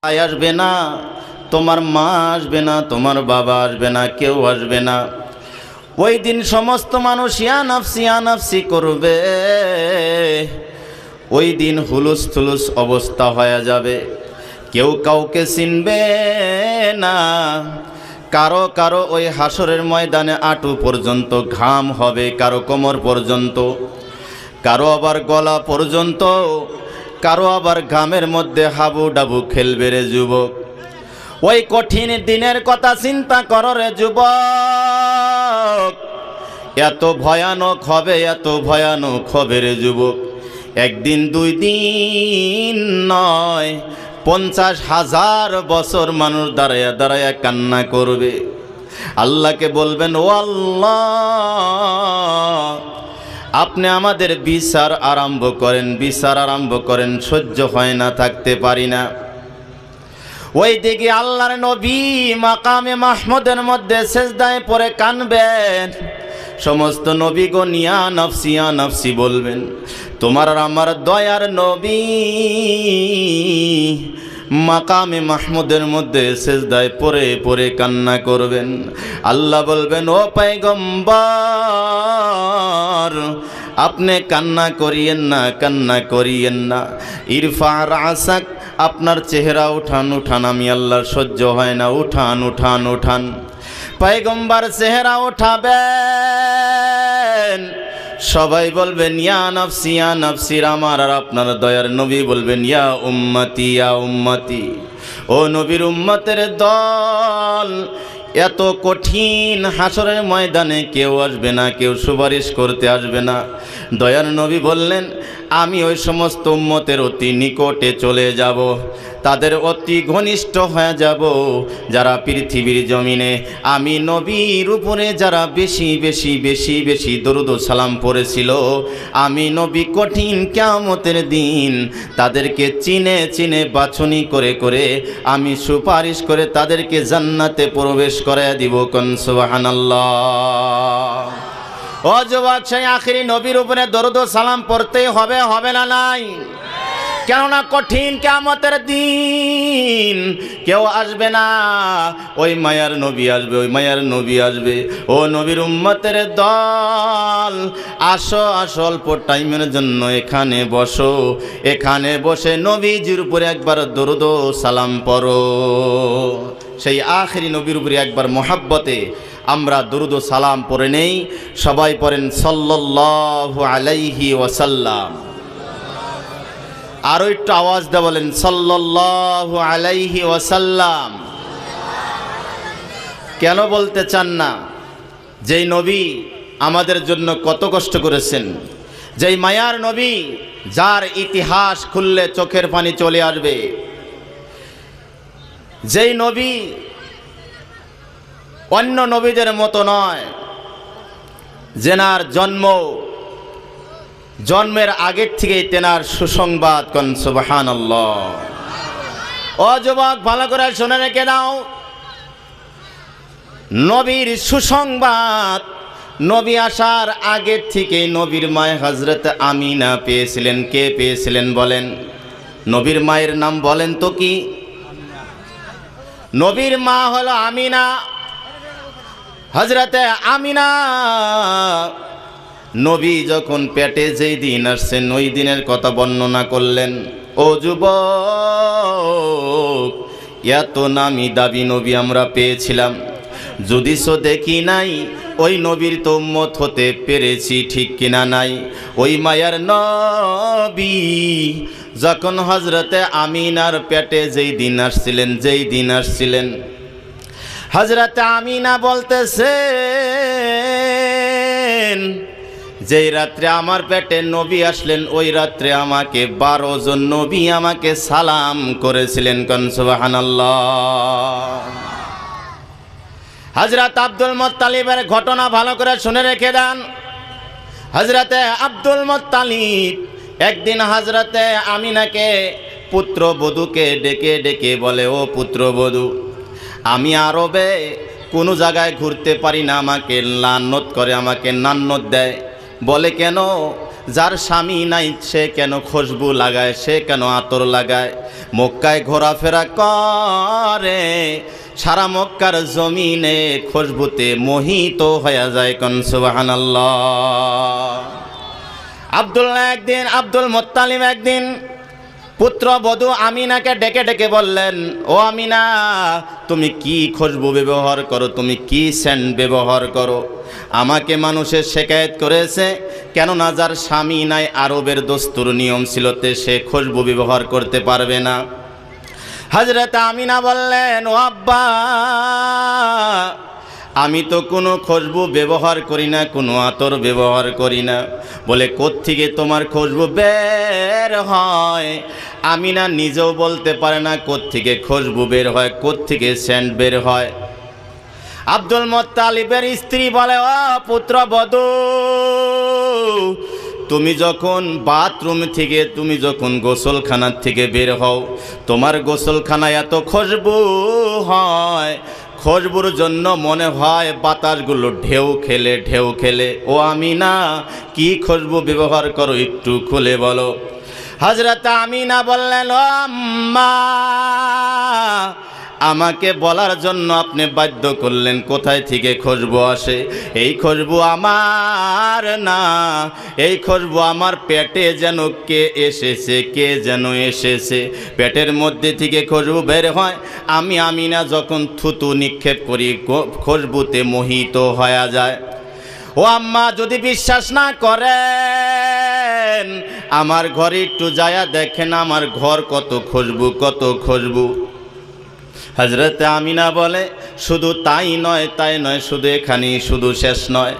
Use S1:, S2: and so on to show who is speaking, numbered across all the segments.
S1: আসবে না, তোমার মা আসবে না, তোমার বাবা আসবে না, কেউ আসবে না। ওই দিন সমস্ত মানুষ ইয়া নাফসি করবে। ওই দিন হুলুস থুলুস অবস্থা হয়ে যাবে, কেউ কাউকে চিনবে না। কারো কারো ওই হাসরের ময়দানে আঁটু পর্যন্ত ঘাম হবে, কারো কোমর পর্যন্ত, কারো আবার গলা পর্যন্ত, কারো আবার ঘামের মধ্যে হাবু ডাবু খেলবে রে যুবক। ওই কঠিন দিনের কথা চিন্তা করো রে যুবক। এত ভয়ানক হবে, এত ভয়ানক হবে রে যুবক। একদিন দুই দিন নয়, 50,000 বছর মানুষ দাঁড়ায়া দাঁড়ায়া কান্না করবে। আল্লাহকে বলবেন, ও আল্লাহ, আপনি আমাদের বিচার আরম্ভ করেন, বিচার আরম্ভ করেন, সহ্য হয় না, থাকতে পারি না। ওই দিকে আল্লাহর নবী মাকামে মাহমুদের মধ্যে সেজদায় পড়ে কানবেন। সমস্ত নবীগণ ইয়া নাফসি বলবেন। তোমার আর আমার দয়ার নবী মাকামে মাহমুদের মধ্যে সেজদায় পড়ে পড়ে কান্না করবেন। আল্লাহ বলবেন, ও পয়গম্বর, আপনি কান্না করিয়েন না, কান্না করিয়েন না। ইরফা রাসাক, আপনার চেহারা উঠান, উঠান, আমি আল্লাহর সহ্য হয় না, উঠান উঠান উঠান। পয়গম্বর চেহারা উঠাবেন, সবাই বলবেন ইয়া নাফসি, আমার আর আপনার দয়ার নবী বলবেন ইয়া উম্মতি, ইয়া উম্মতি, ও নবীর উম্মতের দল। এত কঠিন হাসরের ময়দানে কেউ আসবে না, কেউ সুপারিশ করতে আসবে না। দয়ার নবী বললেন, আমি ওই সমস্ত উম্মতের অতি নিকটে চলে যাব, তাদের অতি ঘনিষ্ঠ হয়ে যাব, যারা পৃথিবীর জমিনে আমি নবীর উপরে যারা বেশি বেশি বেশি বেশি দরুদ ও সালাম পড়েছিল, আমি নবী কঠিন কিয়ামতের দিন তাদেরকে চিনে চিনে বাছনি করে করে আমি সুপারিশ করে তাদেরকে জান্নাতে প্রবেশ করায় দিব। কোন সুবহানাল্লাহ। ও যুবক, সেই আখিরি নবীর উপরে দরুদ ও সালাম পড়তেই হবে, হবে না নাই? কেননা কঠিন কিয়ামতের দিন কেউ আসবে না, ওই মায়ার নবী আসবে, ওই মায়ার নবী আসবে। ও নবীর উম্মতের দল, আসো আসো, অল্প টাইমের জন্য এখানে বসো, এখানে বসে নবীজির উপরে একবার দরুদ ও সালাম পড়ো। সেই আখিরি নবীর উপরে একবার মোহাব্বতে আমরা দরুদ ও সালাম পড়ে নেই। সবাই পড়েন সাল্লাল্লাহু আলাইহি ওয়াসাল্লাম। আরো একটু আওয়াজ দিয়ে বলেন সাল্লাল্লাহু আলাইহি ওয়াসাল্লাম। কেন বলতে চান না? যেই নবী আমাদের জন্য কত কষ্ট করেছেন, যেই মায়ার নবী যার ইতিহাস খুললে চোখের পানি চলে আসবে, যেই নবী অন্য নবীদের মতো নয়, যেনার জন্মের আগের থেকেই তেনার সুসংবাদ। কোন সুবহানাল্লাহ। ও যুবক, ভালো করে শুনে রেখে দাও, নবীর সুসংবাদ নবী আসার আগের থেকেই নবীর মায় হযরত আমিনা পেয়েছিলেন। কে পেয়েছিলেন বলেন? নবীর মায়ের নাম বলেন তো কি? নবীর মা হলো আমিনা। হযরত আমিনা নবী যখন পেটে যেই দিন আসছেন ওই দিনের কথা বর্ণনা করলেন। ও যুবক, এত নামি দাবি নবী আমরা পেয়েছিলাম, যদি সো দেখি নাই ওই নবীর তো উম্মত হতে পেরেছি, ঠিক কিনা নাই? ওই মায়ার নবী যখন হযরতে আমিনার পেটে যেই দিন আসছিলেন, হযরতে আমিনা বলতেছেন, যেই রাত্রে আমার পেটে নবী আসলেন ওই রাত্রে আমাকে 12 জন নবী আমাকে সালাম করেছিলেন। কোন সুবহানাল্লাহ। হযরত আব্দুল মুত্তালিবের ঘটনা ভালো করে শুনে রেখে দেন। হযরতে আব্দুল মুত্তালিব একদিন হযরতে আমিনাকে পুত্রবধূকে ডেকে ডেকে বলে, ও পুত্রবধূ, আমি আরবে কোনো জায়গায় ঘুরতে পারি না, আমাকে লানত করে, আমাকে নান্নত দেয়। বলে কেন? যার স্বামী নাই সে কেন খুশবু লাগায়, সে কেন আতর লাগায়? মক্কায় ঘোরাফেরা করে, সারা মক্কার জমিনে খুশবুতে মোহিত হয়ে যায়। কোন সুবহানাল্লাহ। আব্দুল মুত্তালিব একদিন পুত্রবধূ আমিনাকে ডেকে ডেকে বললেন, ও আমিনা, তুমি কি খুশবু ব্যবহার করো, তুমি কি সেন্ট ব্যবহার করো? আমাকে মানুষের শিকায়ত করেছে, কেননা যার স্বামী নাই আরবের দস্তুর নিয়ম ছিল সে খুশবু ব্যবহার করতে পারবে না। হযরত আমিনা বললেন, ও আব্বা, আমি তো কোনো খুশবু ব্যবহার করি না, কোনো আতর ব্যবহার করি না। বলে, কোত্থেকে তোমার খুশবু বের হয়? আমিনা নিজেও বলতে পারে না কোত্থেকে খুশবু বের হয়, কোত্থেকে সেন্ট বের হয়। আব্দুল মুত্তালিবের স্ত্রী বলে, ও পুত্রবধূ, তুমি যখন বাথরুম থেকে, তুমি যখন গোসলখানার থেকে বের হও, তোমার গোসলখানায় এত খুশবু হয়, খুশবুর জন্য মনে হয় বাতাসগুলো ঢেউ খেলে। ও আমিনা, কি খুশবু ব্যবহার করো, একটু খুলে বলো। হযরত আমিনা বললেন, ও আম্মা, আমাকে বলার জন্য আপনি বাধ্য করলেন, কোথায় থেকে খুশবু আসে? এই খুশবু আমার না, এই খুশবু আমার পেটে যেন কে এসেছে, পেটের মধ্যে থেকে খুশবু বের হয়। আমি আমিনা যখন থুতু নিক্ষেপ করি খুশবুতে মোহিত হয়ে যায়। ও আম্মা, যদি বিশ্বাস না করেন, আমার ঘরে একটু যায়া দেখেন, আমার ঘর কত খুশবু। হযরত আমিনা বলে, শুধু তাই নয়, শুধু এখানেই শুধু শেষ নয়।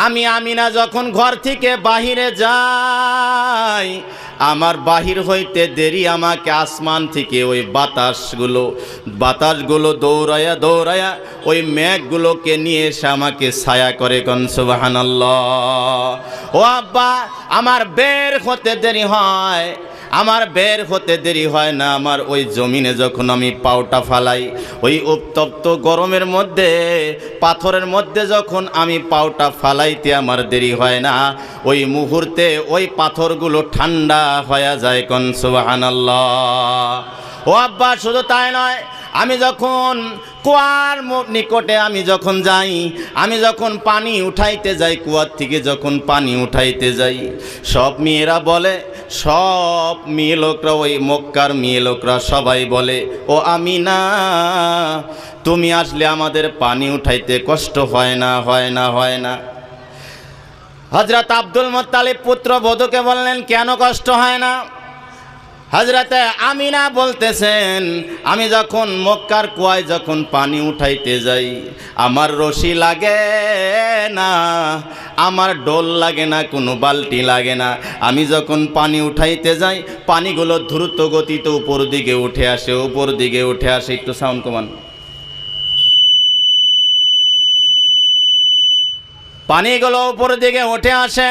S1: আমি আমিনা যখন ঘর থেকে বাহিরে যাই, আমার বাহির হইতে দেরি আমাকে আসমান থেকে ওই বাতাসগুলো দৌড়ায়া ওই মেঘগুলোকে নিয়ে এসে আমাকে ছায়া করে। কোন সুবহানাল্লাহ। ও আব্বা, আমার বের হতে দেরি হয় না। আমার ওই জমিনে যখন আমি পাওটা ফালাই, ওই উত্তপ্ত গরমের মধ্যে, পাথরের মধ্যে যখন আমি পাওটা ফালাইতে আমার দেরি হয় না, ওই মুহূর্তে ওই পাথরগুলো ঠান্ডা হয়ে যায়। কোন সুবহানাল্লাহ। ও আব্বা, শুধু তাই নয়, আমি যখন কুয়ার নিকটে আমি যখন যাই, আমি যখন পানি উঠাইতে যাই, কুয়ার থেকে যখন পানি উঠাইতে যাই, সব মেয়েরা বলে, সব মেয়ে লোকরা, ওই মক্কার মেয়ে লোকরা সবাই বলে, ও আমিনা, তুমি আসলে আমাদের পানি উঠাইতে কষ্ট হয় না। হযরত আব্দুল মুত্তালিব পুত্রবধূকে বললেন, কেন কষ্ট হয় না? হযরতে আমিনা বলতেছেন, আমি যখন মক্কার কুয়ায় যখন পানি উঠাইতে যাই, আমার রশি লাগে না, আমার ডোল লাগে না, কোনো বালতি লাগে না। আমি যখন পানি উঠাইতে যাই, পানিগুলো দ্রুত গতিতে উপর দিকে উঠে আসে। একটু সাউন্ড কমান। পানিগুলো উপর দিকে উঠে আসে।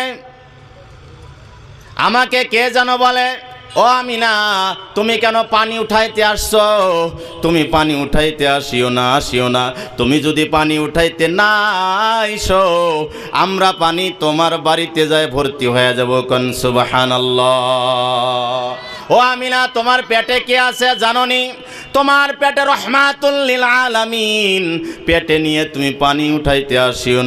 S1: আমাকে কে যেন বলে, ও আমিনা, তুমি কেন পানি উঠাইতে আসছো? তুমি পানি উঠাইতে আসিও না। তুমি যদি পানি উঠাইতে না আইসো, আমরা পানি তোমার বাড়িতে যায় ভর্তি হয়ে যাব। কোন সুবহানাল্লাহ। ও আমিনা, তোমার পেটে কে আছে জানোনি? তোমার পেটে রহমাতুল লিল আলামিন, পেটে নিয়ে তুমি পানি উঠাইতে আসিও।